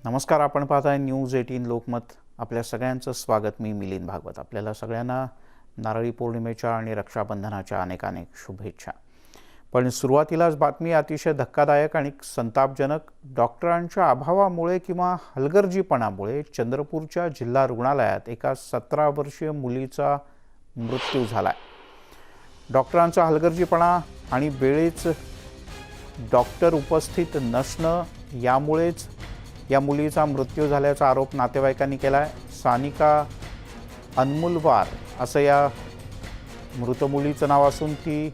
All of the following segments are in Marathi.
नमस्कार, आपण पाहताय न्यूज 18 लोकमत। आपल्या सगळ्यांचं स्वागत। मी मिलिंद भागवत। आपल्याला सगळ्यांना नारळी पौर्णिमेच्या आणि रक्षाबंधनाच्या अनेक शुभेच्छा। पण सुरुवातीलाच बातमी अतिशय धक्कादायक आणि संतापजनक। डॉक्टरांच्या अभावामुळे किंवा हलगर्जीपणामुळे चंद्रपूरच्या जिल्हा रुग्णालयात एका 17 वर्षीय मुलीचा मृत्यू झालाय। डॉक्टरांचा हलगर्जीपणा आणि वेळेच डॉक्टर उपस्थित नसणं यामुळेच या मुलीचा मृत्यू झाल्याचा आरोप नातेवाईकांनी केलाय। सानिका अनमोल वार असं या मृत मुलीचं नाव असून ती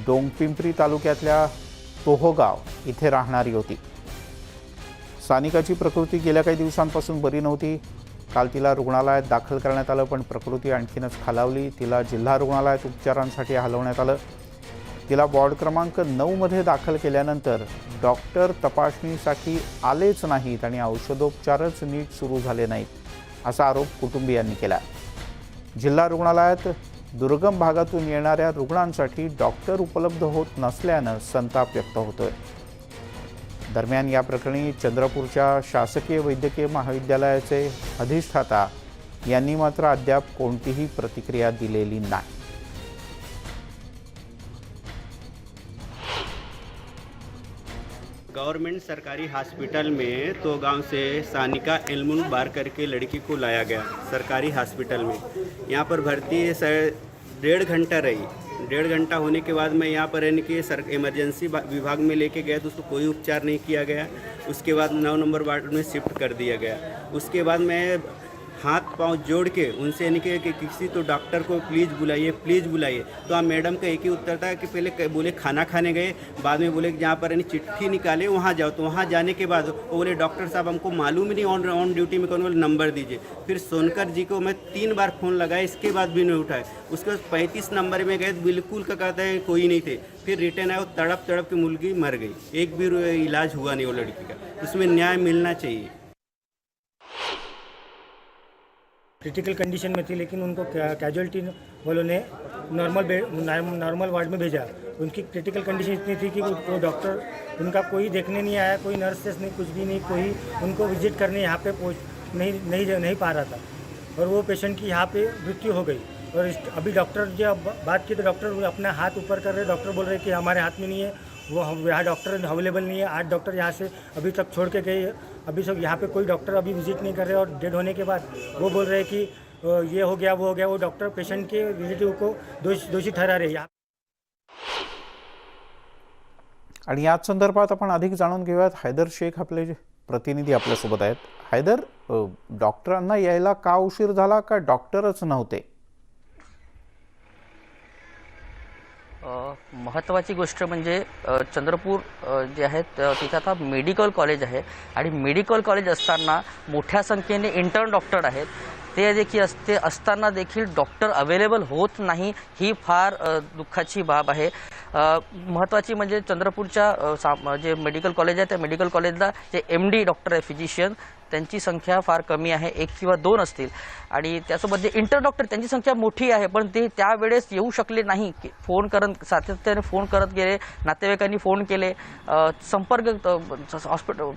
डोंगपिंपरी तालुक्यातल्या तोहोगाव इथे राहणारी होती। सानिकाची प्रकृती गेल्या काही दिवसांपासून बरी नव्हती। काल तिला रुग्णालयात दाखल करण्यात आलं, पण प्रकृती आणखीनच खालावली। तिला जिल्हा रुग्णालयात उपचारांसाठी हलवण्यात आलं। तिला वॉर्ड क्रमांक 9 मध्ये दाखल केल्यानंतर डॉक्टर तपासणीसाठी आलेच नाहीत आणि औषधोपचारच नीट सुरू झाले नाहीत असा आरोप कुटुंबियांनी केला। जिल्हा रुग्णालयात दुर्गम भागातून येणाऱ्या रुग्णांसाठी डॉक्टर उपलब्ध होत नसल्यानं संताप व्यक्त होतोय। दरम्यान या प्रकरणी चंद्रपूरच्या शासकीय वैद्यकीय महाविद्यालयाचे अधिष्ठाता यांनी मात्र अद्याप कोणतीही प्रतिक्रिया दिलेली नाही। गवर्नमेंट सरकारी हॉस्पिटल में तो गांव से सानिका अनमोल वार करके लड़की को लाया गया सरकारी हॉस्पिटल में। यहाँ पर भर्ती 1.5 घंटा रही। 1.5 घंटा होने के बाद मैं यहाँ पर यानी कि इमरजेंसी विभाग में लेके गया तो उसको कोई उपचार नहीं किया गया। उसके बाद 9 नंबर वार्ड में शिफ्ट कर दिया गया। उसके बाद मैं हाथ पांव जोड़ के उनसे यानी कि किसी तो डॉक्टर को प्लीज़ बुलाइए। तो आप मैडम का एक ही उत्तर था कि पहले बोले खाना खाने गए, बाद में बोले कि जहाँ पर यानी चिट्ठी निकाले वहाँ जाओ। तो वहाँ जाने के बाद वो बोले डॉक्टर साहब हमको मालूम ही नहीं ऑन ड्यूटी में कौन, बोले नंबर दीजिए। फिर सोनकर जी को मैं 3 बार फ़ोन लगाया, इसके बाद भी नहीं उठाए। उसके बाद 35 नंबर में गए, बिल्कुल का कहता है कोई नहीं थे। फिर रिटर्न आया, वो तड़प के मुर्गी मर गई। एक भी इलाज हुआ नहीं वो लड़की का। उसमें न्याय मिलना चाहिए। क्रिटिकल कंडीशन में थी, लेकिन उनको कैजुअलिटी वालों ने नॉर्मल वार्ड में भेजा। उनकी क्रिटिकल कंडीशन इतनी थी कि वो डॉक्टर उनका कोई देखने नहीं आया, कोई नर्सेस नहीं, कुछ भी नहीं, कोई उनको विजिट करने यहाँ पे नहीं पा रहा था। और वो पेशेंट की यहाँ पे मृत्यु हो गई। और अभी डॉक्टर जब बात की तो डॉक्टर अपना हाथ ऊपर कर रहे। डॉक्टर बोल रहे कि हमारे हाथ में नहीं है, वो यहाँ डॉक्टर अवेलेबल नहीं है। 8 डॉक्टर यहाँ से अभी तक छोड़ के गए। अभी सब यहाँ पे कोई डॉक्टर अभी विजिट नहीं कर रहे। और डेड होने के बाद वो बोल रहे कि ये हो गया वो हो गया। वो डॉक्टर पेशेंट के रिलेटिव को दोषी ठहरा रहे। आणि याच संदर्भात आपण अधिक जाणून घेऊयात। हैदर शेख आपले प्रतिनिधी आपल्यासोबत आहेत। हैदर, डॉक्टरांना यायला का उशीर झाला, का डॉक्टरच नव्हते? महत्त्वाची गोष्ट म्हणजे चंद्रपूर जे आहे तिथे आता मेडिकल कॉलेज आहे आणि मेडिकल कॉलेज असताना मोठ्या संख्येने इंटर्न डॉक्टर आहेत। ते देखील असताना देखील डॉक्टर अवेलेबल होत नाही, ही फार दुःखाची बाब आहे। महत्त्वाची म्हणजे चंद्रपूरच्या जे मेडिकल कॉलेज आहे त्या मेडिकल कॉलेजला जे MD डॉक्टर आहे फिजिशियन त्यांची संख्या फार कमी आहे, 1 किंवा 2 असतील। आणि त्यासोबत जे इंटर डॉक्टर त्यांची संख्या मोठी आहे, पण ते त्यावेळेस येऊ शकले नाही। फोन करत सातत्याने फोन करत गेले, नातेवाईकांनी फोन केले, संपर्क हॉस्पिटल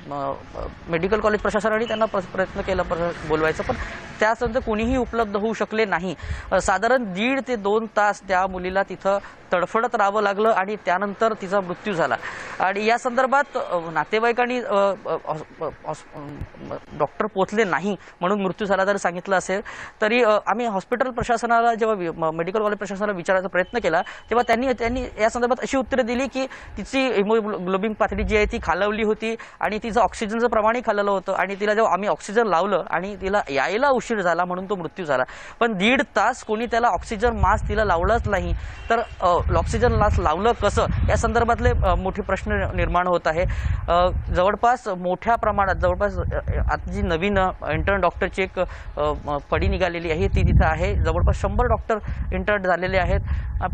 मेडिकल कॉलेज प्रशासनाने त्यांना प्रयत्न केला बोलवायचा, पण त्यानंतर कोणीही उपलब्ध होऊ शकले नाही। साधारण 1.5 ते 2 तास त्या मुलीला तिथं तडफडत राहावं लागलं आणि त्यानंतर तिचा मृत्यू झाला। आणि या संदर्भात नातेवाईकांनी डॉक्टर पोचले नाही म्हणून मृत्यू झाला जर सांगितलं असेल तरी आम्ही हॉस्पिटल प्रशासनाला जेव्हा मेडिकल कॉलेज प्रशासनाला विचारायचा प्रयत्न केला तेव्हा त्यांनी या संदर्भात अशी उत्तरे दिली की तिची हिमोग्लोबिन पातळी जी आहे ती खालावली होती आणि तिचं ऑक्सिजनचं प्रमाणही खाल्लं होतं आणि तिला जेव्हा आम्ही ऑक्सिजन लावलं आणि तिला यायला उशीर झाला म्हणून तो मृत्यू झाला। पण 1.5 तास कोणी त्याला ऑक्सिजन मास्क तिला लावलाच नाही, तर ऑक्सिजन मास्क लावलं कसं या संदर्भातले मोठे प्रश्न निर्माण होत आहे। जवळपास मोठ्या प्रमाणात जवळपास आता जी नवीन इंटर्न डॉक्टरची एक पडी निघालेली आहे ती तिथे आहे। जवळपास 100 डॉक्टर इंटर्न झालेले आहेत,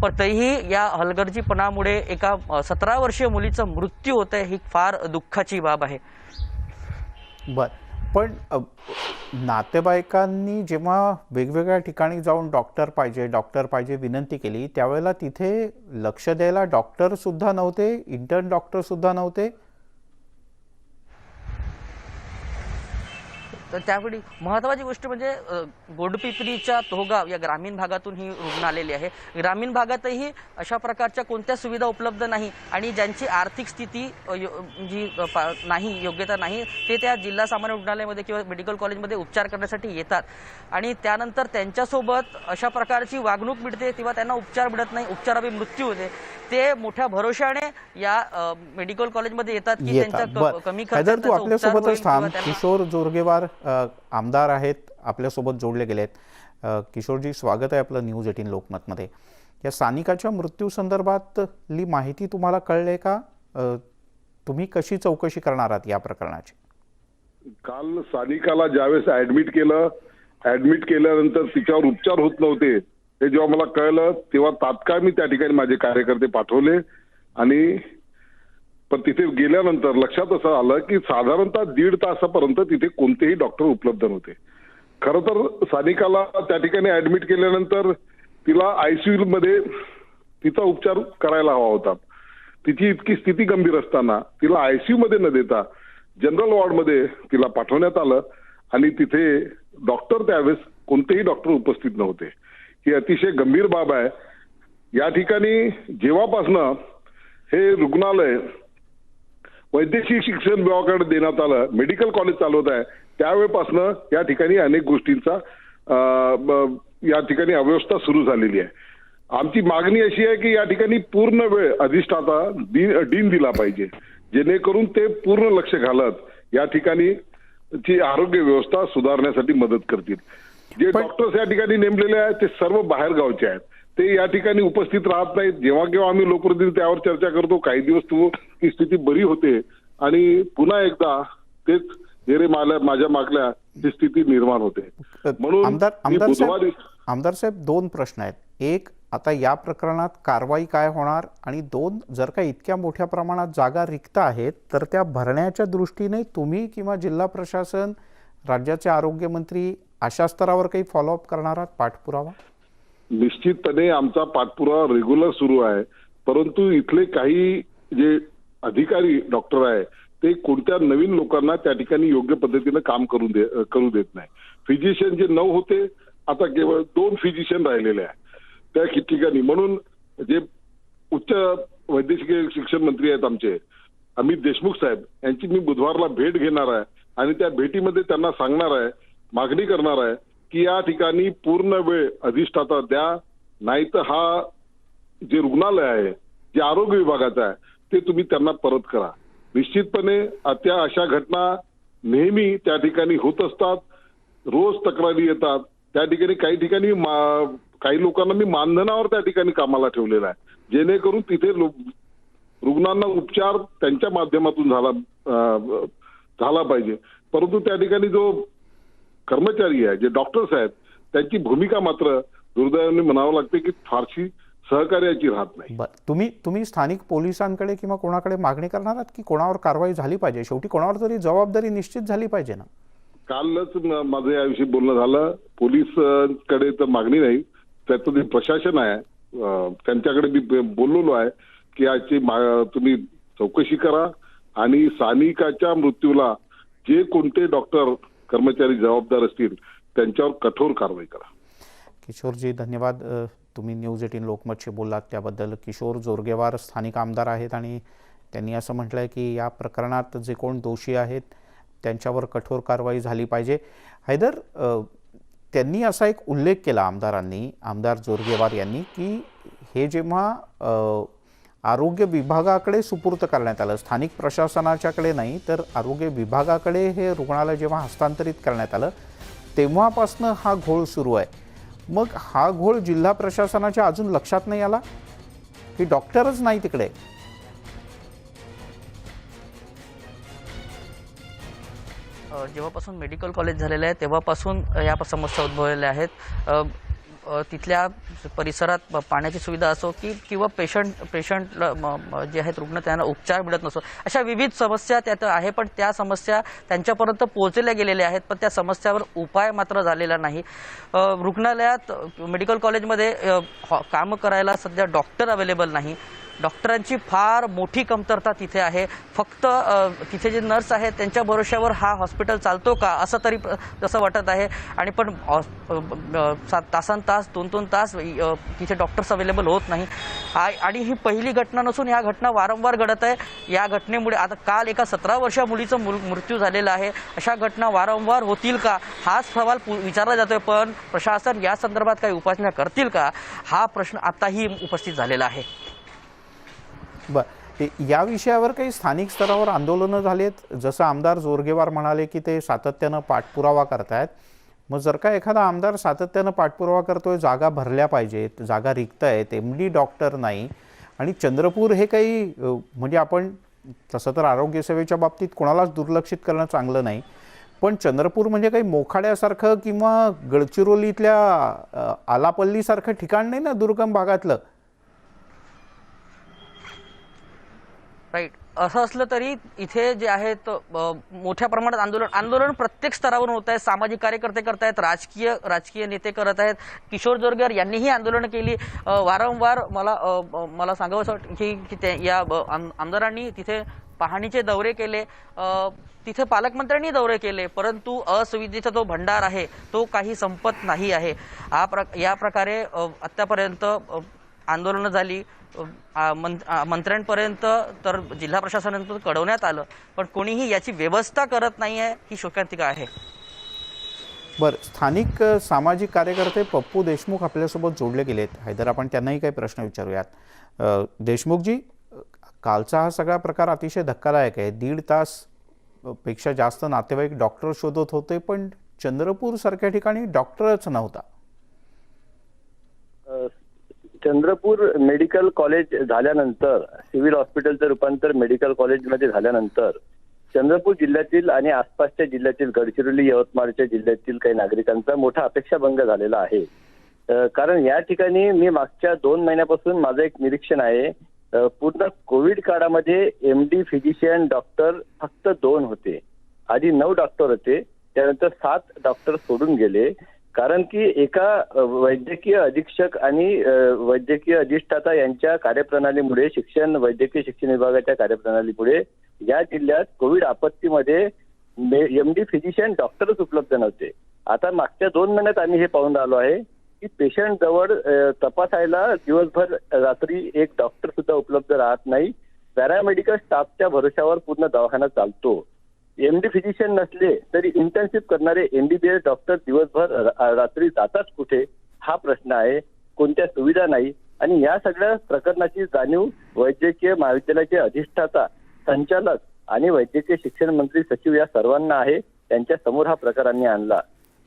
पण तरीही या हलगर्जीपणामुळे एका 17 वर्षीय मुलीचा मृत्यू होत आहे, ही फार दुःखाची बाब आहे। पण नातेवाईकांनी जेव्हा वेगवेगळ्या ठिकाणी जाऊन डॉक्टर पाहिजे विनंती केली त्यावेळेला तिथे लक्ष द्यायला डॉक्टर सुद्धा नव्हते, इंटर्न डॉक्टर सुद्धा नव्हते। तर त्यावेळी महत्त्वाची गोष्ट म्हणजे गोंडपिंपरीच्या तोहगाव या ग्रामीण भागातून ही रुग्ण आलेली आहे. ग्रामीण भागातही अशा प्रकारच्या कोणत्या सुविधा उपलब्ध नाही आणि ज्यांची आर्थिक स्थिती जी नाही, योग्यता नाही, ते त्या जिल्हा सामान्य रुग्णालयामध्ये किंवा मेडिकल कॉलेजमध्ये उपचार करण्यासाठी येतात आणि त्यानंतर त्यांच्यासोबत अशा प्रकारची वागणूक मिळते तेव्हा त्यांना उपचार मिळत नाही, उपचारावे मृत्यू होते. ते मोठ्या भरोशाने या मेडिकल कॉलेजमध्ये येतात की त्यांच्या कमी हैदर, तू आपल्यासोबतच थांब. खर्चात किशोर जोरगेवार आमदार आहेत, आपल्यासोबत जोडले गेलेत. किशोरजी, स्वागत आहे आपलं न्यूज 18 लोकमतमध्ये. या सानिकाच्या मृत्यू संदर्भातली माहिती तुम्हाला कळले का? तुम्ही कशी चौकशी करणार आहात या प्रकरणाची? काल सानिकाला ज्यावेळेस ऍडमिट केल्यानंतर तिच्यावर उपचार होत नव्हते हे जेव्हा मला कळलं तेव्हा तात्काळ मी त्या ठिकाणी माझे कार्यकर्ते पाठवले आणि पण तिथे गेल्यानंतर लक्षात असं आलं की साधारणतः 1.5 तासापर्यंत तिथे कोणतेही डॉक्टर उपलब्ध नव्हते. खरं तर सानिकाला त्या ठिकाणी ऍडमिट केल्यानंतर तिला आयसीयू मध्ये तिचा उपचार करायला हवा होता. तिची इतकी स्थिती गंभीर असताना तिला आयसीयू मध्ये न देता जनरल वॉर्डमध्ये तिला पाठवण्यात आलं आणि तिथे डॉक्टर त्यावेळेस कोणतेही डॉक्टर उपस्थित नव्हते. ही अतिशय गंभीर बाब आहे. या ठिकाणी जेव्हापासनं हे रुग्णालय वैद्यकीय शिक्षण विभागाकडे देण्यात आलं, मेडिकल कॉलेज चालवत आहे, त्यावेळेपासनं या ठिकाणी अनेक गोष्टींचा या ठिकाणी अव्यवस्था सुरू झालेली आहे. आमची मागणी अशी आहे की या ठिकाणी पूर्ण वेळ अधिष्ठाता डीन दिला पाहिजे, जेणेकरून ते पूर्ण लक्ष घालत या ठिकाणी ची आरोग्य व्यवस्था सुधारण्यासाठी मदत करतील. जे डॉक्टर्स या ठिकाणी नेमलेले आहेत ते सर्व बाहेर गावचे आहेत, ते या ठिकाणी उपस्थित राहत नाहीत. जेव्हा केव्हा आम्ही लोकप्रतिनिधी त्यावर चर्चा करतो, काही दिवस ती स्थिती बरी होते आणि पुन्हा एकदा तेच जेरे माझ्या मागल्या ती स्थिती निर्माण होते. म्हणून आमदार साहेब 2 प्रश्न आहेत. एक, आता या प्रकरणात कारवाई काय होणार, आणि 2, जर का इतक्या मोठ्या प्रमाणात जागा रिक्त आहेत तर त्या भरण्याच्या दृष्टीने तुम्ही किंवा जिल्हा प्रशासन, राज्याचे आरोग्यमंत्री अशा स्तरावर काही फॉलोअप करणार आहात, पाठपुरावा? निश्चितपणे आमचा पाठपुरावा रेग्युलर सुरू आहे, परंतु इथले काही जे अधिकारी डॉक्टर आहे ते कोणत्या नवीन लोकांना त्या ठिकाणी योग्य पद्धतीने काम करू देत नाही. फिजिशियन जे 9 होते आता केवळ 2 फिजिशियन राहिलेले आहे त्या ठिकाणी. म्हणून जे उच्च वैद्यकीय शिक्षण मंत्री आहेत आमचे अमित देशमुख साहेब, यांची मी बुधवारला भेट घेणार आहे आणि त्या भेटीमध्ये त्यांना सांगणार आहे, मागणी करणार आहे की या ठिकाणी पूर्ण वेळ अधिष्ठाता द्या, नाहीतर हा जे रुग्णालय आहे, जे आरोग्य विभागाचं आहे, ते तुम्ही त्यांना परत करा. निश्चितपणे अशा घटना नेहमी त्या ठिकाणी होत असतात, रोज तक्रारी येतात. त्या ठिकाणी काही लोकांना मी मानधनावर त्या ठिकाणी कामाला ठेवलेलं आहे, जेणेकरून तिथे रुग्णांना उपचार त्यांच्या माध्यमातून झाला पाहिजे. परंतु त्या ठिकाणी जो कर्मचारी आहे, जे डॉक्टर्स आहेत, त्यांची भूमिका मात्र दुर्दैवाने म्हणावं लागते की फारशी सहकार्याची राहत नाही. तुम्ही स्थानिक पोलिसांकडे किंवा कोणाकडे मागणी करणार आहात की कोणावर कारवाई झाली पाहिजे? शेवटी कोणावर तरी जबाबदारी निश्चित झाली पाहिजे ना. कालच माझं याविषयी बोलणं झालं. पोलीसकडे तर मागणी नाही, त्याचं जे प्रशासन आहे त्यांच्याकडे मी बोललेलो आहे की याची तुम्ही चौकशी करा आणि सानिकाच्या मृत्यूला जे कोणते डॉक्टर कर्मचारी जबाबदार असतील त्यांच्यावर कठोर कारवाई करा. किशोरजी, धन्यवाद. तुम्ही न्यूज 18 लोकमतशी बोललात त्याबद्दल. किशोर जोरगेवार स्थानिक आमदार आहेत आणि त्यांनी असं म्हटलं आहे की या प्रकरणात जे कोण दोषी आहेत त्यांच्यावर कठोर कारवाई झाली पाहिजे. हैदर, त्यांनी असा एक उल्लेख केला आमदार जोरगेवार यांनी की हे जेव्हा आरोग्य विभागाकडे सुपूर्त करण्यात आलं, स्थानिक प्रशासनाच्याकडे नाही तर आरोग्य विभागाकडे हे रुग्णालय जेव्हा हस्तांतरित करण्यात आलं तेव्हापासनं हा घोळ सुरू आहे. मग हा घोळ जिल्हा प्रशासनाच्या अजून लक्षात नाही आला की डॉक्टरच नाही तिकडे? जेव्हापासून मेडिकल कॉलेज झालेलं आहे तेव्हापासून या समस्या उद्भवलेल्या आहेत. तिथल्या परिसरात पाण्याची सुविधा असो किंवा पेशंट जे आहेत रुग्ण त्यांना उपचार मिळत नसो, अशा विविध समस्या त्यात आहे. पण त्या समस्या त्यांच्यापर्यंत पोहोचल्या गेलेल्या आहेत, पण त्या समस्यावर उपाय मात्र झालेला नाही. रुग्णालयात मेडिकल कॉलेजमध्ये काम करायला सध्या डॉक्टर अवेलेबल नाही. डॉक्टरांची फार मोठी कमतरता तिथे आहे. फक्त तिथे जे नर्स आहेत त्यांच्या भरोश्यावर हा हॉस्पिटल चालतो का असं तरी तसं वाटत आहे. आणि पण तासनतास 2-2 तास तिथे डॉक्टर्स अवेलेबल होत नाही. आणि ही पहिली घटना नसून ह्या घटना वारंवार घडत आहे. या घटनेमुळे आता काल एका 17 वर्षीय मुलीचा मृत्यू झालेला आहे. अशा घटना वारंवार होतील का हाच सवाल विचारला जातोय. पण प्रशासन या संदर्भात काही उपाययोजना करतील का हा प्रश्न आताही उपस्थित झालेला आहे. या विषयावर काही स्थानिक स्तरावर आंदोलनं झालेत. जसं आमदार जोरगेवार म्हणाले की ते सातत्यानं पाठपुरावा करतायत. मग जर का एखादा आमदार सातत्यानं पाठपुरावा करतोय, जागा भरल्या पाहिजेत, जागा रिक्त आहेत, MD डॉक्टर नाही, आणि चंद्रपूर हे काही म्हणजे आपण तसं तर आरोग्य सेवेच्या बाबतीत कोणालाच दुर्लक्षित करणं चांगलं नाही, पण चंद्रपूर म्हणजे काही मोखाड्यासारखं किंवा गडचिरोलीतल्या आलापल्लीसारखं ठिकाण नाही ना दुर्गम भागातलं. राईट. असं असलं तरी इथे जे आहेत मोठ्या प्रमाणात आंदोलन प्रत्येक स्तरावरून होत आहे. सामाजिक कार्यकर्ते करत आहेत, राजकीय नेते करत आहेत. किशोर जोरगेवार यांनीही आंदोलनं केली. वारंवार मला सांगावं वाटतं की या आमदारांनी तिथे पाहणीचे दौरे केले, तिथे पालकमंत्र्यांनी दौरे केले, परंतु असुविधेचा जो भंडार आहे तो काही संपत नाही आहे. या प्रकारे आतापर्यंत आंदोलनं झाली. मंत्र्यांपर्यंत तर जिल्हा प्रशासनापर्यंत कळवण्यात आलं, पण कोणीही याची व्यवस्था करत नाही आहे. ही शोकांतिका आहे. बरं, स्थानिक सामाजिक कार्यकर्ते पप्पू देशमुख आपल्यासोबत जोडले गेलेत. हैदर, आपण त्यांनाही काही प्रश्न विचारूयात. देशमुखजी, कालचा हा सगळा प्रकार अतिशय धक्कादायक आहे. 1.5 तास पेक्षा जास्त नातेवाईक डॉक्टर शोधत होते, पण चंद्रपूर सारख्या ठिकाणी डॉक्टरच नव्हता. चंद्रपूर मेडिकल कॉलेज झाल्यानंतर, सिव्हिल हॉस्पिटलचं रूपांतर मेडिकल कॉलेजमध्ये झाल्यानंतर चंद्रपूर जिल्ह्यातील आणि आसपासच्या जिल्ह्यातील गडचिरोली, यवतमाळच्या जिल्ह्यातील काही नागरिकांचा मोठा अपेक्षाभंग झालेला आहे. कारण या ठिकाणी मी मागच्या 2 महिन्यापासून माझं एक निरीक्षण आहे. पूर्ण कोविड काळामध्ये MD फिजिशियन डॉक्टर फक्त 2 होते. आधी 9 डॉक्टर होते, त्यानंतर 7 डॉक्टर सोडून गेले. कारण की एका वैद्यकीय अधीक्षक आणि वैद्यकीय अधिष्ठाता यांच्या कार्यप्रणालीमुळे, वैद्यकीय शिक्षण विभागाच्या कार्यप्रणालीमुळे या जिल्ह्यात कोविड आपत्तीमध्ये MD फिजिशियन डॉक्टरच उपलब्ध नव्हते. आता मागच्या 2 महिन्यात आम्ही हे पाहून आलो आहे की पेशंट जवळ तपासायला दिवसभर रात्री एक डॉक्टर सुद्धा उपलब्ध राहत नाही. पॅरामेडिकल स्टाफच्या भरोशावर पूर्ण दवाखाना चालतो. MD फिजिशियन नसले तरी इंटर्नशिप करणारे MBBS डॉक्टर दिवसभर रात्री जातात कुठे, हा प्रश्न आहे. कोणत्या सुविधा नाही. आणि या सगळ्या प्रकरणाची जाणीव वैद्यकीय महाविद्यालयाचे अधिष्ठाता, संचालक आणि वैद्यकीय शिक्षण मंत्री, सचिव या सर्वांना आहे. त्यांच्या समोर हा प्रकार आम्ही आणला.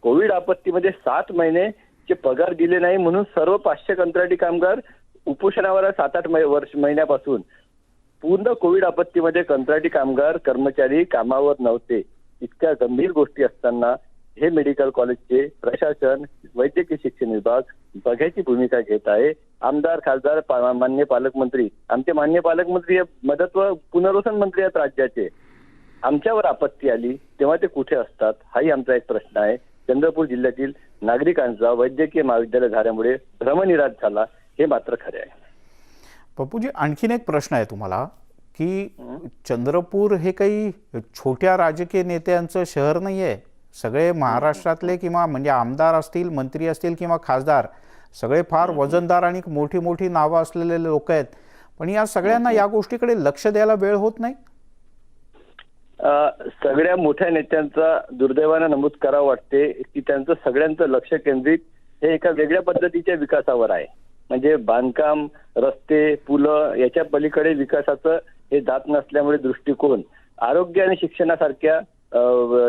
कोविड आपत्तीमध्ये 7 महिनेचे पगार दिले नाही म्हणून सर्व 500 कंत्राटी कामगार उपोषणावर 7-8 महिन्यापासून. पूर्ण कोविड आपत्तीमध्ये कंत्राटी कामगार कर्मचारी कामावर नव्हते. इतक्या गंभीर गोष्टी असताना हे मेडिकल कॉलेजचे प्रशासन, वैद्यकीय शिक्षण विभाग बघायची भूमिका घेत आहे. आमदार, खासदार, मान्य पालकमंत्री, आमचे मान्य पालकमंत्री हे मदत व पुनर्वसन मंत्री आहेत राज्याचे. आमच्यावर आपत्ती आली तेव्हा ते कुठे असतात, हाही आमचा एक प्रश्न आहे. चंद्रपूर जिल्ह्यातील नागरिकांचा वैद्यकीय महाविद्यालय झाल्यामुळे भ्रमनिराश झाला, हे मात्र खरे आहे. पप्पूजी, आणखीन एक प्रश्न आहे तुम्हाला की चंद्रपूर हे काही छोट्या राजकीय नेत्यांचं शहर नाही आहे. सगळे महाराष्ट्रातले किंवा म्हणजे आमदार असतील, मंत्री असतील किंवा खासदार, सगळे फार वजनदार आणि मोठी मोठी नावं असलेले लोक आहेत. पण या सगळ्यांना या गोष्टीकडे लक्ष द्यायला वेळ होत नाही. सगळ्या मोठ्या नेत्यांचा दुर्दैवानं नमूद करावं वाटते की त्यांचं सगळ्यांचं लक्ष केंद्रित हे एका वेगळ्या पद्धतीच्या विकासावर आहे. म्हणजे बांधकाम, रस्ते, पुलं याच्या पलीकडे विकासाचं हे जात नसल्यामुळे दृष्टिकोन, आरोग्य आणि शिक्षणासारख्या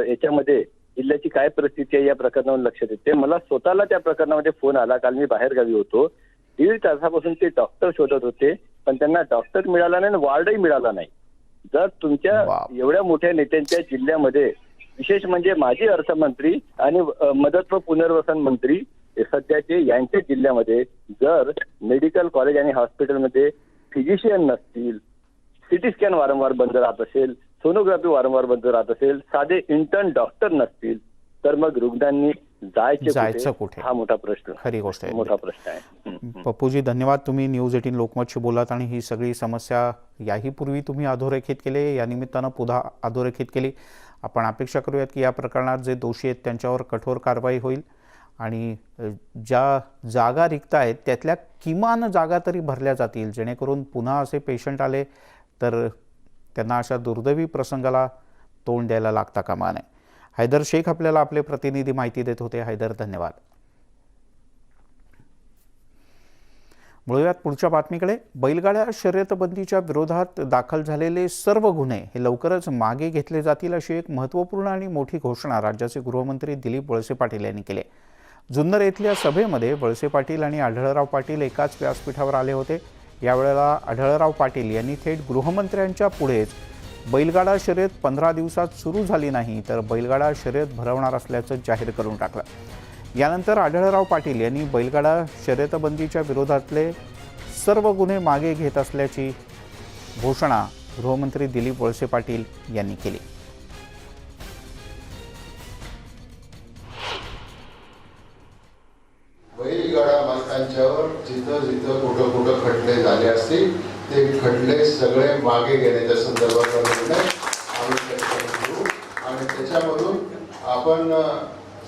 याच्यामध्ये जिल्ह्याची काय परिस्थिती आहे या प्रकरणावर लक्ष देते. मला स्वतःला त्या प्रकरणामध्ये फोन आला. काल मी बाहेर गावी होतो. 1.5 तासापासून ते डॉक्टर शोधत होते, पण त्यांना डॉक्टर मिळाला नाही, वार्डही मिळाला नाही. जर तुमच्या एवढ्या मोठ्या नेत्यांच्या जिल्ह्यामध्ये, विशेष म्हणजे माजी अर्थमंत्री आणि मदत व पुनर्वसन मंत्री सध्याचे यांच्या जिल्ह्यामध्ये जर मेडिकल कॉलेज आणि हॉस्पिटलमध्ये फिजिशियन नसतील, सिटी स्कॅन वारंवार बंद राहत असेल, सोनोग्राफी वारंवार बंद राहत असेल, साधे इंटर्न डॉक्टर नसतील, तर मग रुग्णांनी जायचं कुठे? हा मोठा प्रश्न, खरी गोष्ट आहे. मोठा प्रश्न आहे. पप्पूजी धन्यवाद, तुम्ही न्यूज 18 लोकमतशी बोलात आणि ही सगळी समस्या याही पूर्वी तुम्ही अधोरेखित केली, या निमित्तानं पुन्हा अधोरेखित केली. आपण अपेक्षा करूयात की या प्रकरणात जे दोषी आहेत त्यांच्यावर कठोर कारवाई होईल आणि ज्या जागा रिक्त आहेत त्यातल्या किमान जागा तरी भरल्या जातील, जेणेकरून पुन्हा असे पेशंट आले तर त्यांना अशा दुर्दैवी प्रसंगाला तोंड द्यायला लागता कामा नये. हैदर शेख आपल्याला आपले प्रतिनिधी माहिती देत होते. हैदर, धन्यवाद. वळूयात पुढच्या बातमीकडे. बैलगाड्या शर्यतबंदीच्या विरोधात दाखल झालेले सर्व गुन्हे हे लवकरच मागे घेतले जातील, अशी एक महत्त्वपूर्ण आणि मोठी घोषणा राज्याचे गृहमंत्री दिलीप वळसे पाटील यांनी केली. जुन्नर येथील सभेमध्ये वळसे पाटील आणि आढळराव पाटील एकाच व्यासपीठावर आले होते. यावेळेला आढळराव पाटील यांनी थेट गृहमंत्र्यांच्या पुढेच बैलगाडा शर्यत 15 दिवसात सुरू झाली नाही तर बैलगाडा शर्यत भरवणार असल्याचं जाहीर करून टाकलं. यानंतर आढळराव पाटील यांनी बैलगाडा शर्यतबंदीच्या विरोधातले सर्व गुन्हे मागे घेत असल्याची घोषणा गृहमंत्री दिलीप वळसे पाटील यांनी केली. बैलगाडा मालकांच्यावर जिथं जिथं कुठं खटले झाले असतील ते खटले सगळे मागे घेण्याच्या संदर्भात निर्णय आम्ही घेऊ आणि त्याच्यामधून आपण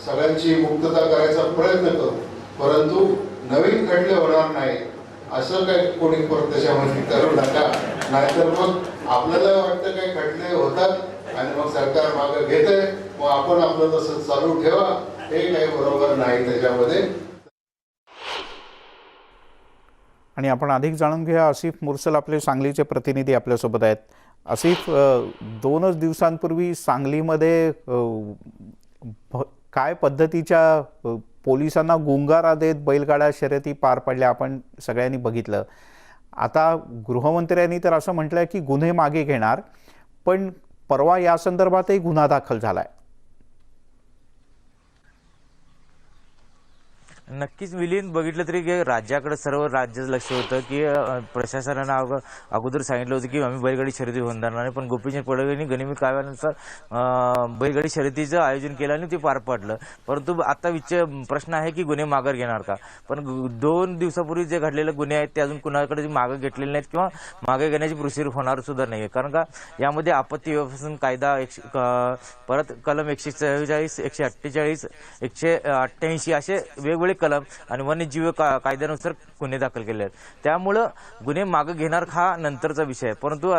सगळ्यांची मुक्तता करायचा प्रयत्न करू, परंतु नवीन खटले होणार नाही असं काही कोणी परत त्याच्यामध्ये करू नका. नाहीतर मग आपल्याला वाटतं काही खटले होतात आणि मग सरकार मागे घेतंय, मग आपण आपलं तसं चालू ठेवा, हे काही बरोबर नाही त्याच्यामध्ये. आणि आपण अधिक जाणून घेऊया. आसिफ मुर्सल आपले सांगलीचे प्रतिनिधी आपल्यासोबत आहेत. आसिफ, 2च दिवसांपूर्वी सांगलीमध्ये काय पद्धतीच्या पोलिसांना गुंगारा देत बैलगाडा शर्यती पार पडल्या आपण सगळ्यांनी बघितलं. आता गृहमंत्र्यांनी तर असं म्हटलंय की गुन्हे मागे घेणार, पण परवा या संदर्भातही गुन्हा दाखल झालाय. नक्कीच मिलिंद, बघितलं तरी की राज्याकडे सर्व राज्याचं लक्ष होतं की प्रशासनानं अगोदर सांगितलं होतं की आम्ही बैलगाडी शर्यती होणार नाही, पण गोपीचंद पडळकरांनी गनिमी कायद्यानुसार बैलगाडी शर्यतीचं आयोजन केलं आणि ते पार पडलं. परंतु आता प्रश्न आहे की गुन्हे माघार घेणार का. पण 2 दिवसापूर्वी जे घडलेले गुन्हे आहेत ते अजून कुणाकडे मागे घेतलेले नाहीत किंवा मागे घेण्याची प्रोसिजर होणार सुद्धा नाही आहे. कारण का यामध्ये आपत्ती व्यवस्थापन कायदा परत कलम 144, 148, 188 असे वेगवेगळे कलम आणि वन्यजीव कायद्यानुसार गुन्हे दाखल केले आहेत. त्यामुळं गुन्हे मागे घेणार हा नंतरचा विषय आहे. परंतु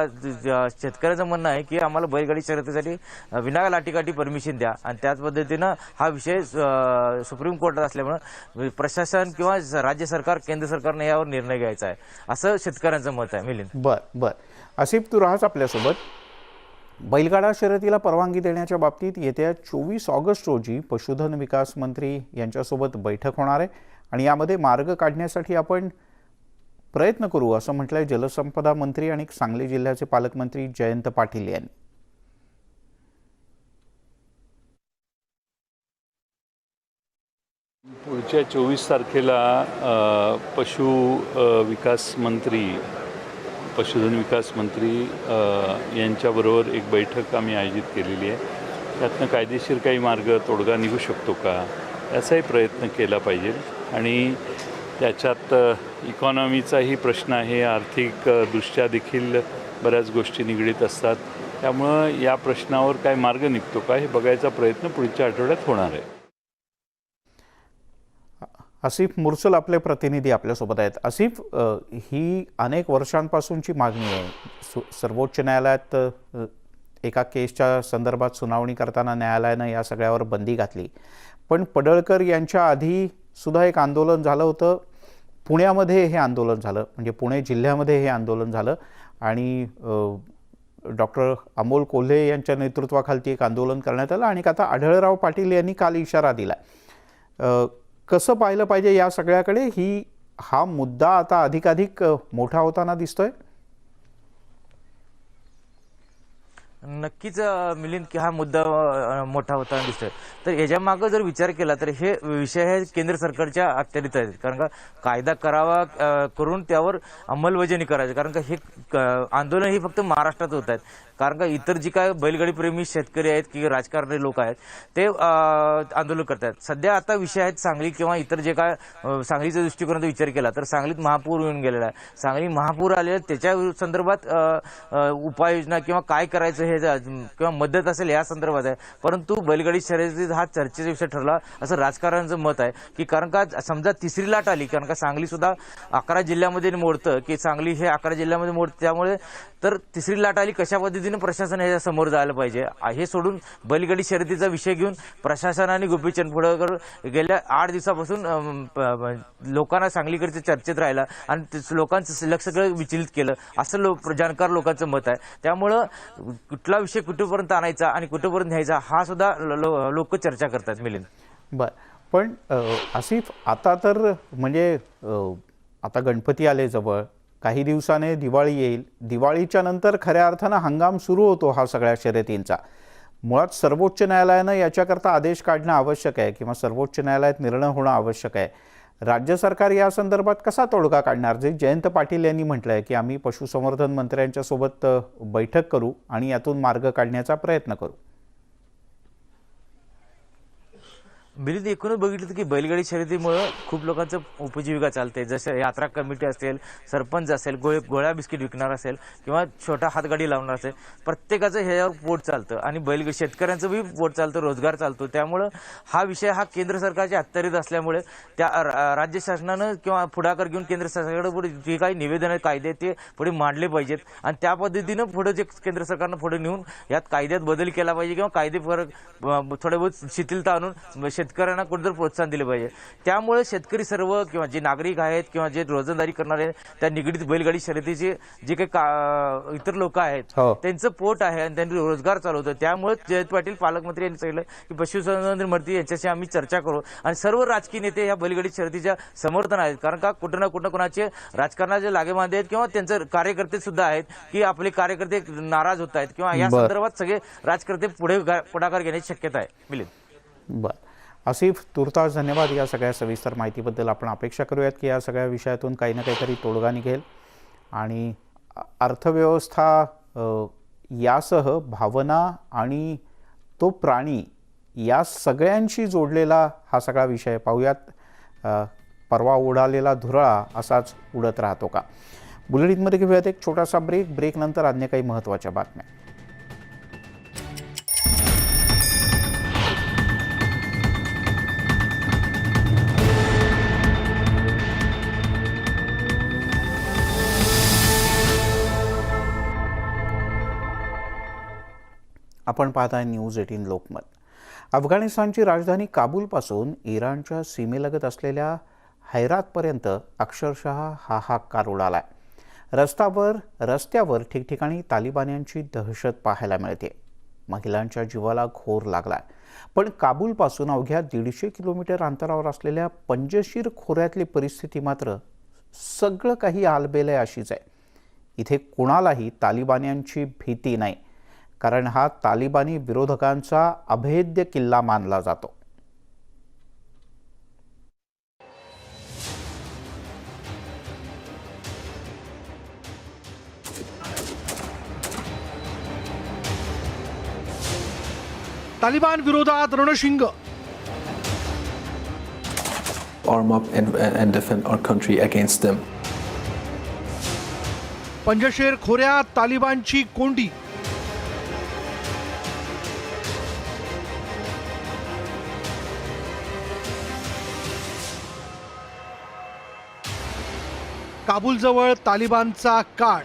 शेतकऱ्याचं म्हणणं आहे की आम्हाला बैलगाडी शर्यतीसाठी विना लाठीकाठी परमिशन द्या आणि त्याच पद्धतीनं हा विषय सुप्रीम कोर्टात असल्यामुळं प्रशासन किंवा राज्य सरकार, केंद्र सरकारने यावर निर्णय घ्यायचा आहे, असं शेतकऱ्यांचं मत आहे. मिलिंद, बर आसिफ, तू राहाच आपल्यासोबत. बैलगाडा शर्यतीला परवानगी देण्याच्या बाबतीत येत्या 24 ऑगस्ट रोजी पशुधन विकास मंत्री यांच्यासोबत बैठक होणार आहे आणि यामध्ये मार्ग काढण्यासाठी आपण प्रयत्न करू, असं म्हटलंय जलसंपदा मंत्री आणि सांगली जिल्ह्याचे पालकमंत्री जयंत पाटील यांनी. पुढच्या 24 तारखेला विकास मंत्री, पशुधन विकास मंत्री यांच्याबरोबर एक बैठक आम्ही आयोजित केलेली आहे. त्यातनं कायदेशीर काही मार्ग तोडगा निघू शकतो का याचाही प्रयत्न केला पाहिजे आणि त्याच्यात इकॉनॉमीचाही प्रश्न आहे, आर्थिक दृष्ट्या देखील बऱ्याच गोष्टी निगडीत असतात. त्यामुळं या प्रश्नावर काय मार्ग निघतो का हे बघायचा प्रयत्न पुढच्या आठवड्यात होणार आहे. आसिफ मुर्सल आपले प्रतिनिधी आपल्यासोबत आहेत. आसिफ, ही अनेक वर्षांपासूनची मागणी आहे. सर्वोच्च न्यायालयात एका केसच्या संदर्भात सुनावणी करताना न्यायालयानं या सगळ्यावर बंदी घातली, पण पडळकर यांच्या आधी सुद्धा एक आंदोलन झालं होतं. पुण्यामध्ये हे आंदोलन झालं, म्हणजे पुणे जिल्ह्यामध्ये हे आंदोलन झालं आणि डॉक्टर अमोल कोल्हे यांच्या नेतृत्वाखाली एक आंदोलन करण्यात आलं आणि आता आढळराव पाटील यांनी काल इशारा दिला. कसं पाहिलं पाहिजे या सगळ्याकडे? हा मुद्दा आता अधिकाधिक मोठा होताना दिसतोय. नक्कीच मिलिंद, की हा मुद्दा मोठा होताना दिसतोय. तर याच्यामागं जर विचार केला तर हे विषय हे केंद्र सरकारच्या अखत्यारीत आहेत. कारण का कायदा करावा करून त्यावर अंमलबजावणी करायची. कारण का हे आंदोलन ही फक्त महाराष्ट्रात होत आहेत. कारण का इतर जी काय बैलगाडीप्रेमी शेतकरी आहेत की राजकारणी लोक आहेत ते आंदोलन करतात. सध्या आता विषय आहेत सांगली किंवा इतर जे काय सांगलीच्या दृष्टिकोनाचा विचार केला तर सांगलीत महापूर येऊन गेलेला आहे. सांगली महापूर आलेला त्याच्या संदर्भात उपाययोजना किंवा काय करायचं हे किंवा मदत असेल या संदर्भात आहे. परंतु बैलगाडी शर्यतीत हा चर्चेचा विषय ठरला असं राजकारण्यांचं मत आहे की कारण का समजा तिसरी लाट आली, कारण का सांगली सुद्धा 11 जिल्ह्यामध्ये मोडतं की सांगली हे 11 जिल्ह्यामध्ये मोडतं, त्यामुळे तर तिसरी लाट आली कशा पद्धतीने प्रशासन हे समोर जायला पाहिजे हे सोडून बैलगाडी शर्यतीचा विषय घेऊन प्रशासनाने गोपीचंद पडळकर गेल्या 8 दिवसापासून लोकांना सांगलीकडच्या चर्चेत राहिला आणि लोकांचं लक्ष सगळं विचलित केलं असं जाणकार लोकांचं मत आहे. त्यामुळं कुठला विषय कुठेपर्यंत आणायचा आणि कुठेपर्यंत न्यायचा हा सुद्धा लोक चर्चा करतात. मिलिंद बर, पण आसिफ आता तर म्हणजे आता गणपती आले जवळ, काही दिवसाने दिवाळी येईल, दिवाळीच्या नंतर खऱ्या अर्थानं हंगाम सुरू होतो हा सगळ्या शर्यतींचा. मुळात सर्वोच्च न्यायालयानं याच्याकरता आदेश काढणं आवश्यक आहे किंवा सर्वोच्च न्यायालयात निर्णय होणं आवश्यक आहे. राज्य सरकार या संदर्भात कसा तोडगा काढणार? जे जयंत पाटील यांनी म्हटलंय की आम्ही पशुसंवर्धन मंत्र्यांच्या सोबत बैठक करू आणि यातून मार्ग काढण्याचा प्रयत्न करू. मिलिंद, एकूणच बघितलं की बैलगाडी शर्यतीमुळे खूप लोकांचं उपजीविका चालते. जसं यात्रा कमिटी असेल, सरपंच असेल, गोळ्या बिस्किट विकणार असेल किंवा छोटा हातगाडी लावणार असेल, प्रत्येकाचं ह्याच्यावर पोट चालतं आणि बैलगाडी शेतकऱ्यांचं बी पोट चालतं, रोजगार चालतो. त्यामुळं हा विषय हा केंद्र सरकारच्या अखत्यारीत असल्यामुळे त्या राज्य शासनानं किंवा पुढाकार घेऊन केंद्र सरकारकडे जे काही निवेदन कायदे ते पुढे मांडले पाहिजेत आणि त्या पद्धतीनं पुढे जे केंद्र सरकारनं पुढे नेऊन यात कायद्यात बदल केला पाहिजे किंवा कायदे थोडे बहुत शिथिलता आणून शेतकऱ्यांना कुठेतरी प्रोत्साहन दिले पाहिजे. त्यामुळे शेतकरी सर्व किंवा जे नागरिक आहेत किंवा जे रोजंदारी करणारे त्या निगडीत बैलगाडी शर्यतीचे जे काही इतर लोक आहेत त्यांचं पोट आहे आणि त्यांनी रोजगार चालवतो. त्यामुळे जयंत पाटील पालकमंत्री यांनी सांगितलं की पशुसंवर्धन मंत्री यांच्याशी आम्ही चर्चा करू आणि सर्व राजकीय नेते या बैलगाडी शर्यतीच्या समर्थन आहेत. कारण का कुठं ना कुठं कोणाचे राजकारणाचे लागेबांधे आहेत किंवा त्यांचे कार्यकर्ते सुद्धा आहेत की आपले कार्यकर्ते नाराज होत आहेत किंवा या संदर्भात सगळे राजकर्ते पुढाकार घेण्याची शक्यता आहे. मिलिंद, बरं आसिफ, तुर्तास धन्यवाद या सगळ्या सविस्तर माहितीबद्दल. आपण अपेक्षा करूयात की या सगळ्या विषयातून काही ना काहीतरी तोडगा निघेल आणि अर्थव्यवस्था यासह भावना आणि तो प्राणी या सगळ्यांशी जोडलेला हा सगळा विषय. पाहूयात परवा उडालेला धुरळा असाच उडत राहतो का. बुलेटिनमध्ये घेऊयात एक छोटासा ब्रेक नंतर अन्य काही महत्त्वाच्या बातम्या. आपण पाहताय न्यूज 18 लोकमत. अफगाणिस्तानची राजधानी काबूलपासून इराणच्या सीमेलगत असलेल्या हैरातपर्यंत अक्षरशः हाहाकार उडालाय. रस्त्यावर ठिकठिकाणी तालिबान्यांची दहशत पाहायला मिळते. महिलांच्या जीवाला घोर लागलाय. पण काबूलपासून अवघ्या 150 किलोमीटर अंतरावर असलेल्या पंजशीर खोऱ्यातली परिस्थिती मात्र सगळं काही आलबेलय अशीच आहे. इथे कुणालाही तालिबान्यांची भीती नाही, कारण हा तालिबानी विरोधकांचा अभेद्य किल्ला मानला जातो. तालिबान विरोधात रणशिंग. Arm up and defend our country against them. Panjshir खोऱ्यात तालिबानची कोंडी. काबूलजवळ तालिबानचा काळ.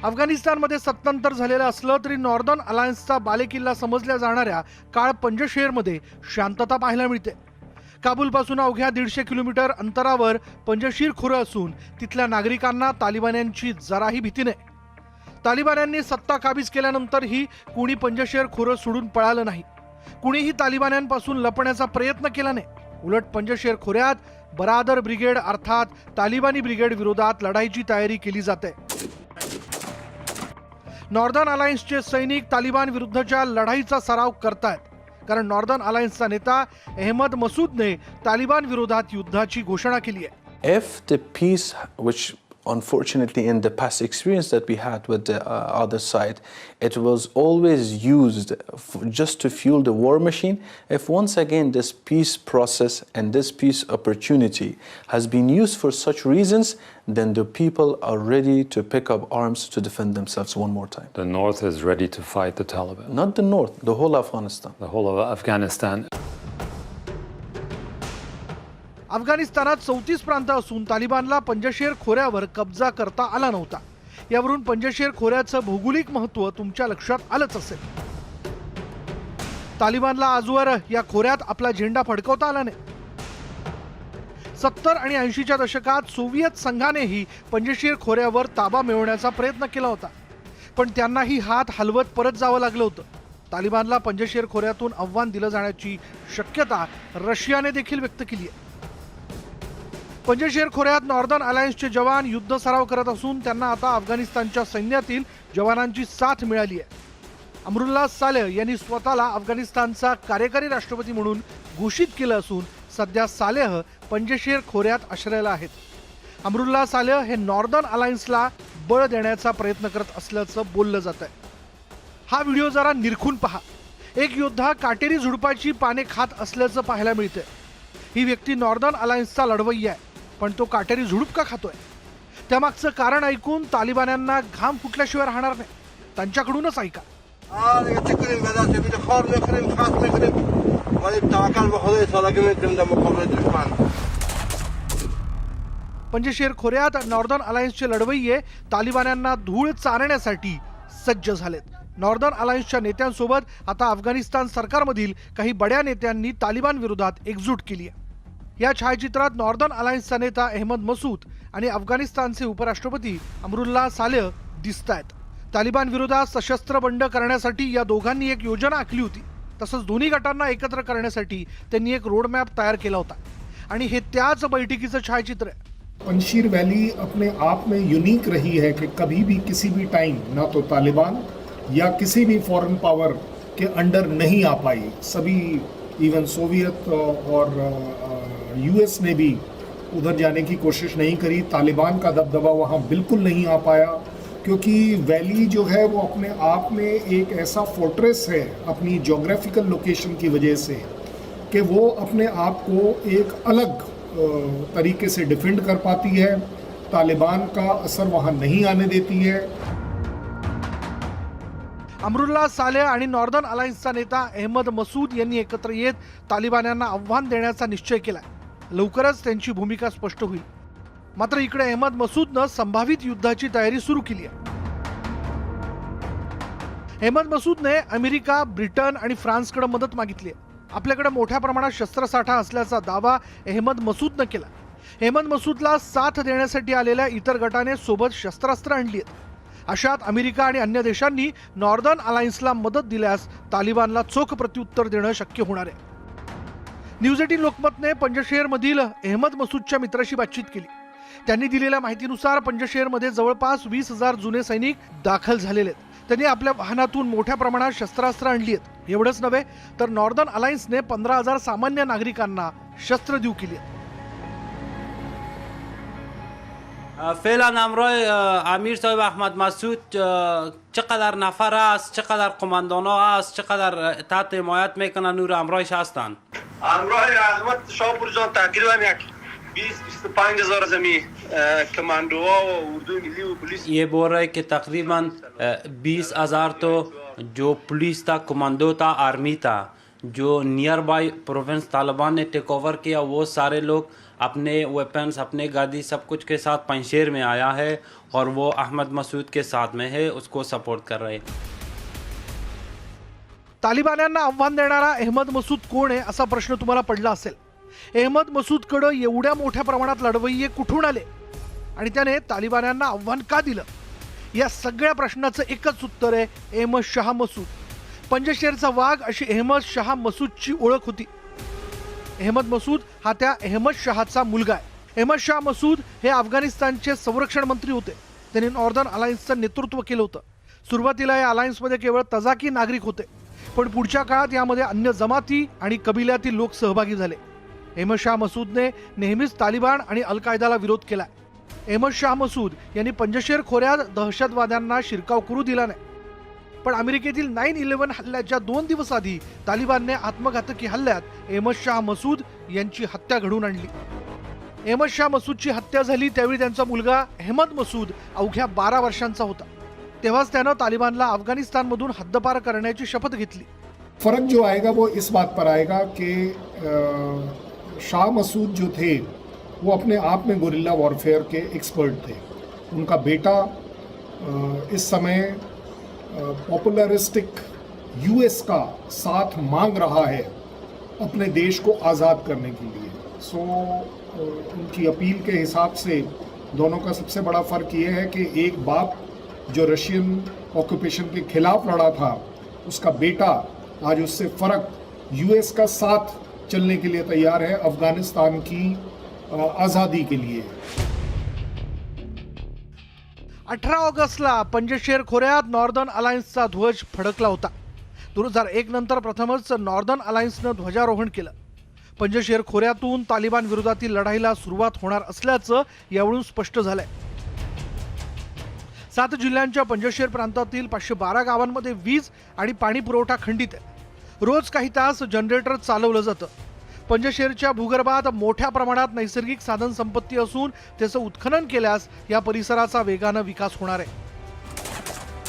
अफगाणिस्तानमध्ये सत्तांतर झालेलं असलं तरी नॉर्दर्न अलायन्सचा बालेकिल्ला समजल्या जाणाऱ्या काळ पंजशेरमध्ये शांतता पाहायला मिळते. काबूलपासून अवघ्या 150 किलोमीटर अंतरावर पंजशीर खोरं असून तिथल्या नागरिकांना तालिबान्यांची जराही भीती नाही. तालिबान्यांनी सत्ता काबीज केल्यानंतरही कुणी पंजशेर खोरं सोडून पळालं नाही. कुणीही तालिबान्यांपासून लपण्याचा प्रयत्न केला नाही. उलट पंजशेर खोऱ्यात बरादर ब्रिगेड अर्थात तालिबानी ब्रिगेड विरोधात लढाईची तयारी केली जाते. नॉर्दर्न अलायन्सचे सैनिक तालिबान विरुद्धच्या लढाईचा सराव करतायत, कारण नॉर्दर्न अलायन्सचा नेता अहमद मसूदने तालिबान विरोधात युद्धाची घोषणा केली आहे. If the peace which unfortunately, in the past experience that we had with the other side, it was always used just to fuel the war machine. If once again this peace process and this peace opportunity has been used for such reasons, then the people are ready to pick up arms to defend themselves one more time. The North is ready to fight the Taliban. Not the North, the whole Afghanistan. The whole of Afghanistan. अफगाणिस्तानात 34 प्रांत असून तालिबानला पंजशेर खोऱ्यावर कब्जा करता आला नव्हता. यावरून पंजशेर खोऱ्याचं भौगोलिक महत्त्व तुमच्या लक्षात आलंच असेल. तालिबानला आजवर या खोऱ्यात आपला झेंडा फडकवता आला नाही. 70 आणि 80च्या दशकात सोव्हिएत संघानेही पंजशेर खोऱ्यावर ताबा मिळवण्याचा प्रयत्न केला होता, पण त्यांनाही हात हलवत परत जावं लागलं होतं. तालिबानला पंजशेर खोऱ्यातून आव्हान दिलं जाण्याची शक्यता रशियाने देखील व्यक्त केली आहे. पंजशेर खोऱ्यात नॉर्दर्न अलायन्सचे जवान युद्ध सराव करत असून त्यांना आता अफगाणिस्तानच्या सैन्यातील जवानांची साथ मिळाली आहे. अमरुल्ला सालेह यांनी स्वतःला अफगाणिस्तानचा कार्यकारी राष्ट्रपती म्हणून घोषित केलं असून सध्या सालेह पंजशेर खोऱ्यात आश्रयाला आहेत. अमरुल्ला सालेह हे नॉर्दर्न अलायन्सला बळ देण्याचा प्रयत्न करत असल्याचं बोललं जात आहे. हा व्हिडिओ जरा निरखून पहा. एक योद्धा काटेरी झुडपाची पाने खात असल्याचं पाहायला मिळतंय. ही व्यक्ती नॉर्दर्न अलायन्सचा लढवय्या आहे, पण तो काटेरी झुडूप का खातोय? त्यामागचं कारण ऐकून तालिबान्यांना घाम फुटल्याशिवाय राहणार नाही. त्यांच्याकडूनच ऐका. पंजशेर खोऱ्यात नॉर्दर्न अलायन्सचे लढवय्ये तालिबान्यांना धूळ चारण्यासाठी सज्ज झालेत. नॉर्दर्न अलायन्सच्या नेत्यांसोबत आता अफगाणिस्तान सरकारमधील काही बड्या नेत्यांनी तालिबान विरोधात एकजूट केली आहे. या छायाचित्रात नॉर्दर्न अलायन्सचा नेता अहमद मसूद आणि अफगाणिस्तानचे उपराष्ट्रपती अमरुल्ला सालेह दिसतायत. तालिबान विरोधात सशस्त्र बंड करण्यासाठी या दोघांनी एक योजना आखली होती. तसंच दोन्ही गटांना एकत्र करण्यासाठी त्यांनी एक रोडमॅप तयार केला होता आणि हे त्याच बैठकीचं छायाचित्र आहे. पंजशीर वैली अपने आप में यूनिक रही है कि कभी भी किसी भी टाइम ना तो तालिबान या किसी भी फॉरेन पावर के अंडर नहीं आ पाई. सभी इवन सोवियत और यूएस ने भी उधर जाने की कोशिश नहीं करी. तालिबान का दबदबा वहाँ बिल्कुल नहीं आ पाया, क्योंकि वैली जो है वो अपने आप में एक ऐसा फोर्ट्रेस है अपनी जोग्राफिकल लोकेशन की वजह से कि वो अपने आप को एक अलग तरीके से डिफेंड कर पाती है. तालिबान का असर वहाँ नहीं आने देती है. अमरुल्ला सालेह आणि नॉर्दर्न अलायन्सचा नेता अहमद मसूद यांनी एकत्र येत तालिबान्यांना आव्हान देण्याचा निश्चय केलाय. लवकरच त्यांची भूमिका स्पष्ट होईल. मात्र इकडे अहमद मसूदनं संभावित युद्धाची तयारी सुरू केली आहे. अहमद मसूदने अमेरिका, ब्रिटन आणि फ्रान्सकडे मदत मागितली आहे. आपल्याकडे मोठ्या प्रमाणात शस्त्रसाठा असल्याचा दावा अहमद मसूदनं केला. अहमद मसूदला साथ देण्यासाठी आलेल्या इतर गटाने सोबत शस्त्रास्त्र आणली आहेत. अशात अमेरिका आणि अन्य देशांनी नॉर्दर्न अलायन्सला मदत दिल्यास तालिबानला चोख प्रत्युत्तर देणं शक्य होणार आहे. न्यूज 18 लोकमतने पंजशेरमधील अहमद मसूदच्या मित्राशी बातचीत केली. त्यांनी दिलेल्या माहितीनुसार पंजशेरमध्ये जवळपास 20,000 जुने सैनिक दाखल झालेले आहेत. त्यांनी आपल्या वाहनातून मोठ्या प्रमाणात शस्त्रास्त्र आणली आहेत. एवढंच नव्हे तर नॉर्दर्न अलायन्सने 15,000 सामान्य नागरिकांना शस्त्र देऊ केली आहेत. فعلا امروز امیر صاحب احمد مسعود چقدر نفر است، چقدر قماندان ها است، چقدر تحت حمایت میکنن نور امروز هستند؟ امروز احمد شاپور جان تقریبا یک 20-25,000 زمین کماندوها و اردو ملی و پلیس. یہ بول رہا ہے کہ تقریبا 20,000 تو جو پولیس تھا، کمانڈو تھا، آرمی تھا، جو نیئر بائی پروونس طالبان نے ٹیک اوور کیا، وہ سارے لوگ अपने वेपन्स, अपने गाड़ी सब कुछ के साथ पंजशेर में आया है और वो अहमद मसूद के साथ में है, उसको सपोर्ट कर रहे हैं. तालिबान्यांना आव्हान देणारा अहमद मसूद कोण आहे असा प्रश्न तुम्हाला पडला असेल. अहमद मसूदकडे एवढ्या मोठ्या प्रमाणात लढवय्ये कुठून आले आणि त्याने तालिबान्यांना आव्हान का दिलं? या सगळ्या प्रश्नाचं एकच उत्तर आहे, अहमद शाह मसूद. पंजशेरचा वाघ अशी अहमद शाह मसूदची ओळख होती. अहमद मसूद हा त्या अहमद शहाचा मुलगा आहे. अहमद शाह मसूद हे अफगाणिस्तानचे संरक्षण मंत्री होते. त्यांनी नॉर्दर्न अलायन्सचं नेतृत्व केलं होतं. सुरुवातीला या अलायन्समध्ये केवळ तजाकी नागरिक होते, पण पुढच्या काळात यामध्ये अन्य जमाती आणि कबिल्यातील लोक सहभागी झाले. अहमद शाह मसूदने नेहमीच तालिबान आणि अल कायदाला विरोध केलाय. अहमद शाह मसूद यांनी पंजशेर खोऱ्यात दहशतवाद्यांना शिरकाव करू दिला नाही. पण अमेरिकेतील 9/11 हल्ल्याच्या 2 दिवस आधी तालिबानने आत्मघातकी हल्ल्यात अहमद शाह मसूद यांची हत्या घडवून आणली. अहमद शाह मसूदची हत्या झाली त्यावेळी त्यांचा मुलगा अहमद मसूद अवघ्या 12 वर्षांचा होता. तेव्हाच त्यानं तालिबानला अफगाणिस्तानमधून हद्दपार करण्याची शपथ घेतली. फर्क जो आएगा वो इस बात पर आएगा कि शाह मसूद जो थे वो अपने आप में गुरिल्ला वॉरफेयर के एक्सपर्ट थे. उनका बेटा इस समय पॉपुलरिस्टिक यूएस का साथ मांग रहा है अपने देश को आज़ाद करने के लिए. सो उनकी अपील के हिसाब से दोनों का सबसे बड़ा फ़र्क ये है कि एक बाप जो रशियन ऑक्यूपेशन के खिलाफ लड़ा था, उसका बेटा आज उससे फ़र्क यूएस का साथ चलने के लिए तैयार है अफ़गानिस्तान की आज़ादी के लिए. 18 ऑगस्टला पंजशेर खोऱ्यात नॉर्दर्न अलायन्सचा ध्वज फडकला होता. 2001 नंतर प्रथमच नॉर्दर्न अलायन्सनं ध्वजारोहण केलं. पंजशेर खोऱ्यातून तालिबान विरोधातील लढाईला सुरुवात होणार असल्याचं यावरून स्पष्ट झालंय. 7 जिल्ह्यांच्या पंजशेर प्रांतातील 512 गावांमध्ये वीज आणि पाणी पुरवठा खंडित आहे. रोज काही तास जनरेटर चालवलं जातं. पंजशेरच्या भूगर्भात मोठ्या प्रमाणात नैसर्गिक साधन संपत्ती असून त्याचं उत्खनन केल्यास या परिसराचा वेगानं विकास होणार आहे.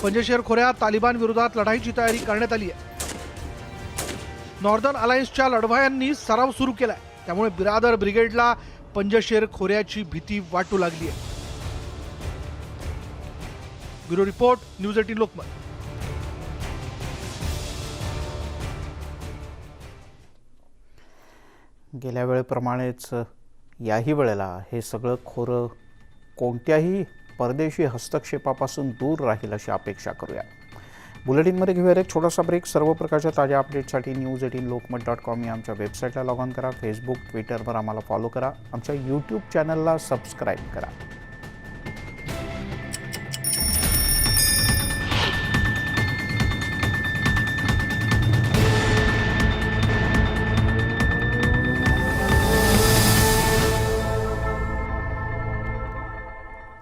पंजशेर खोऱ्यात तालिबान विरोधात लढाईची तयारी करण्यात आली आहे. नॉर्दर्न अलायन्सच्या लढवयांनी सराव सुरू केलाय. त्यामुळे बिरादर ब्रिगेडला पंजशेर खोऱ्याची भीती वाटू लागली आहे. Bureau report, news 18 Lokmat. गेल्या वेळेप्रमाणेच याही वेळेला हे सगळं खोरं कोणत्याही परदेशी हस्तक्षेपापासून दूर राहील अशी अपेक्षा करूया. बुलेटिनमध्ये घेऊया एक छोटासा ब्रेक. सर्व प्रकारच्या ताज्या अपडेटसाठी news18lokmat.com या आमच्या वेबसाईटला लॉग ऑन करा. फेसबुक, ट्विटरवर आम्हाला फॉलो करा. आमच्या यूट्यूब चॅनलला सबस्क्राईब करा.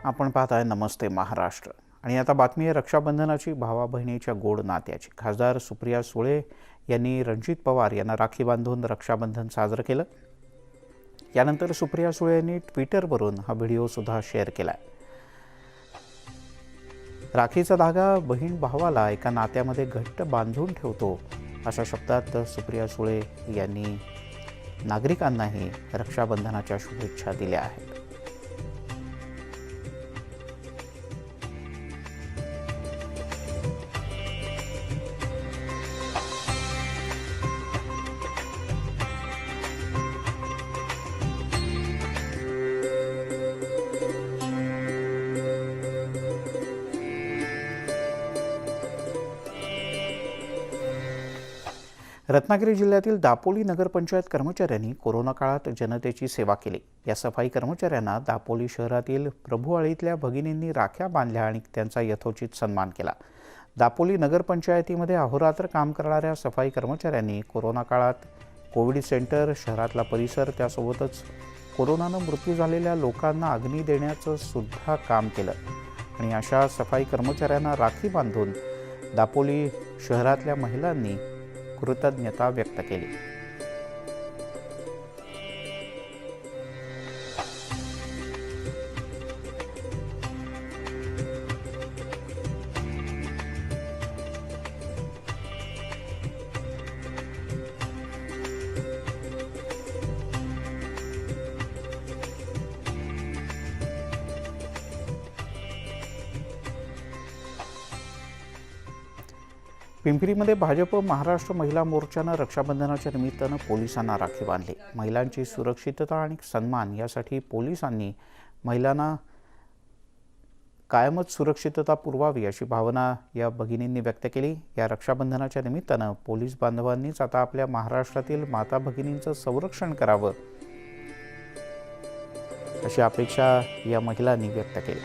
आपण पाहताय नमस्ते महाराष्ट्र. आणि आता बातमी आहे रक्षाबंधनाची, भावा बहिणीच्या गोड नात्याची. खासदार सुप्रिया सुळे यांनी रणजित पवार यांना राखी बांधून रक्षाबंधन साजरं केलं. यानंतर सुप्रिया सुळे यांनी ट्विटरवरून हा व्हिडिओसुद्धा शेअर केला. राखीचा धागा बहीण भावाला एका नात्यामध्ये घट्ट बांधून ठेवतो अशा शब्दात सुप्रिया सुळे यांनी नागरिकांनाही रक्षाबंधनाच्या शुभेच्छा दिल्या आहेत. रत्नागिरी जिल्ह्यातील दापोली नगरपंचायत कर्मचाऱ्यांनी कोरोना काळात जनतेची सेवा केली. या सफाई कर्मचाऱ्यांना दापोली शहरातील प्रभुआळीतल्या भगिनींनी राख्या बांधल्या आणि त्यांचा यथोचित सन्मान केला. दापोली नगरपंचायतीमध्ये अहोरात्र काम करणाऱ्या सफाई कर्मचाऱ्यांनी कोरोना काळात कोविड सेंटर, शहरातला परिसर, त्यासोबतच कोरोनानं मृत्यू झालेल्या लोकांना अग्नी देण्याचं सुद्धा काम केलं. आणि अशा सफाई कर्मचाऱ्यांना राखी बांधून दापोली शहरातल्या महिलांनी कृतज्ञता व्यक्त केली. पिंपरीमध्ये भाजप महाराष्ट्र महिला मोर्चानं रक्षाबंधनाच्या निमित्तानं पोलिसांना राखी बांधली. महिलांची सुरक्षितता आणि सन्मान यासाठी पोलिसांनी महिलांना कायमच सुरक्षितता पुरवावी अशी भावना या भगिनींनी व्यक्त केली. या रक्षाबंधनाच्या निमित्तानं पोलीस बांधवांनीच आता आपल्या महाराष्ट्रातील माता भगिनींचं संरक्षण करावं अशी अपेक्षा या महिलांनी व्यक्त केली.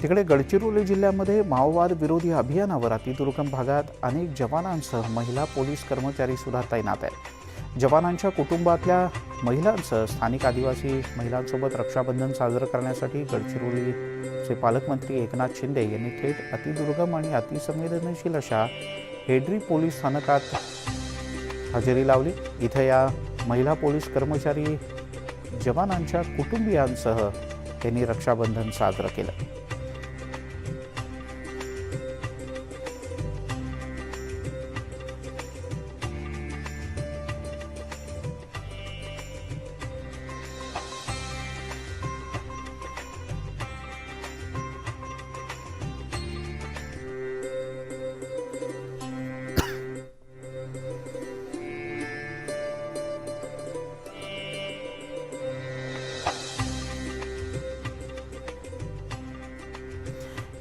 तिकडे गडचिरोली जिल्ह्यामध्ये माओवाद विरोधी अभियानावर अतिदुर्गम भागात अनेक जवानांसह महिला पोलीस कर्मचारी सुद्धा तैनात आहेत. जवानांच्या कुटुंबातल्या महिलांसह स्थानिक आदिवासी महिलांसोबत रक्षाबंधन साजरं करण्यासाठी गडचिरोलीचे पालकमंत्री एकनाथ शिंदे यांनी थेट अतिदुर्गम आणि अतिसंवेदनशील अशा हेड्री पोलीस स्थानकात हजेरी लावली. इथं या महिला पोलीस कर्मचारी जवानांच्या कुटुंबियांसह त्यांनी रक्षाबंधन साजरं केलं.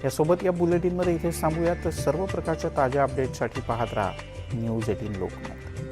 यासोबत या बुलेटिनमध्ये इथे थांबूयात. सर्व प्रकारच्या ताज्या अपडेटसाठी पाहत राहा न्यूज 18 लोकमत.